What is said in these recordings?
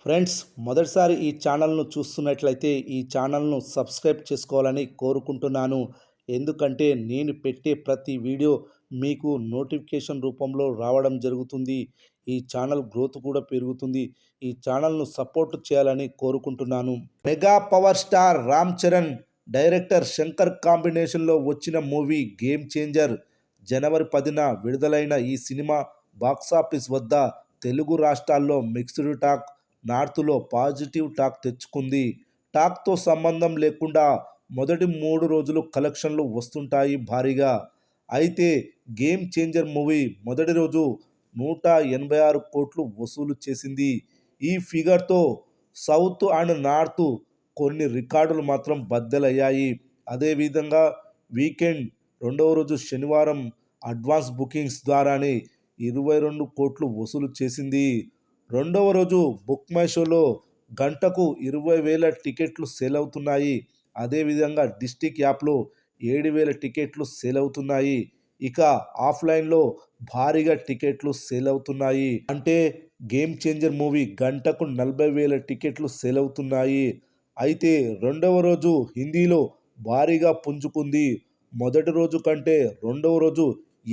Friends, మొదటిసారి ఈ ఛానల్ను చూస్తున్నట్లయితే ఈ ఛానల్ను సబ్స్క్రైబ్ చేసుకోవాలని కోరుకుంటున్నాను. ఎందుకంటే నేను పెట్టే ప్రతి వీడియో మీకు నోటిఫికేషన్ రూపంలో రావడం జరుగుతుంది. ఈ ఛానల్ గ్రోత్ కూడా పెరుగుతుంది. ఈ ఛానల్ను సపోర్ట్ చేయాలని కోరుకుంటున్నాను. Mega power star Ram Charan, director Shankar కాంబినేషన్లో వచ్చిన మూవీ గేమ్ చేంజర్. జనవరి 10న విడుదలైన ఈ సినిమా బాక్సాఫీస్ వద్ద తెలుగు రాష్ట్రాల్లో మిక్స్డ్ టాక్, నార్త్లో పాజిటివ్ టాక్ తెచ్చుకుంది. టాక్తో సంబంధం లేకుండా మొదటి 3 రోజులు కలెక్షన్లు వస్తుంటాయి భారీగా. అయితే గేమ్ చేంజర్ మూవీ మొదటి రోజు 186 కోట్లు వసూలు చేసింది. ఈ ఫిగర్తో సౌత్ అండ్ నార్త్ కొన్ని రికార్డులు మాత్రం బద్దలయ్యాయి. అదేవిధంగా వీకెండ్ రెండవ రోజు శనివారం అడ్వాన్స్ బుకింగ్స్ ద్వారానే 22 కోట్లు వసూలు చేసింది. రెండవ రోజు బుక్ మై షోలో గంటకు 20,000 టికెట్లు సేల్ అవుతున్నాయి. అదేవిధంగా డిస్టిక్ యాప్లో 7,000 టికెట్లు సేల్ అవుతున్నాయి. ఇక ఆఫ్లైన్లో భారీగా టికెట్లు సేల్ అవుతున్నాయి. అంటే గేమ్ చేంజర్ మూవీ గంటకు 40,000 టికెట్లు సేల్ అవుతున్నాయి. అయితే రెండవ రోజు హిందీలో భారీగా పుంజుకుంది. మొదటి రోజు కంటే రెండవ రోజు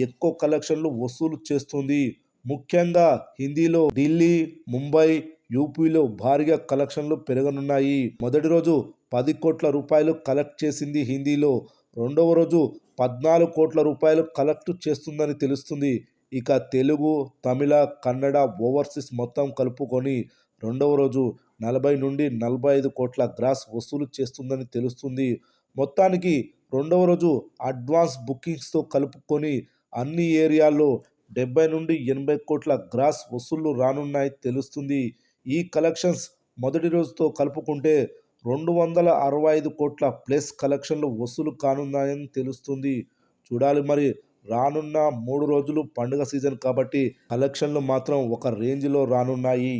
ఎక్కువ కలెక్షన్లు వసూలు చేస్తుంది. ముఖ్యంగా హిందీలో ఢిల్లీ, ముంబై, యూపీలో భారీగా కలెక్షన్లు పెరగనున్నాయి. మొదటి రోజు 10 కోట్ల రూపాయలు కలెక్ట్ చేసింది హిందీలో. రెండవ రోజు 14 కోట్ల రూపాయలు కలెక్ట్ చేస్తుందని తెలుస్తుంది. ఇక తెలుగు, తమిళ, కన్నడ, ఓవర్సీస్ మొత్తం కలుపుకొని రెండవ రోజు 40 నుండి 45 కోట్ల గ్రాస్ వసూలు చేస్తుందని తెలుస్తుంది. మొత్తానికి రెండవ రోజు అడ్వాన్స్ బుకింగ్స్తో కలుపుకొని అన్ని ఏరియాల్లో 70 నుండి 80 కోట్ల గ్రాస్ వసూళ్లు రానున్నాయి తెలుస్తుంది. ఈ కలెక్షన్స్ మొదటి రోజుతో కలుపుకుంటే 265 కోట్ల ప్లస్ కలెక్షన్లు వసూలు కానున్నాయని తెలుస్తుంది. చూడాలి మరి. రానున్న 3 రోజులు పండుగ సీజన్ కాబట్టి కలెక్షన్లు మాత్రం ఒక రేంజ్లో రానున్నాయి.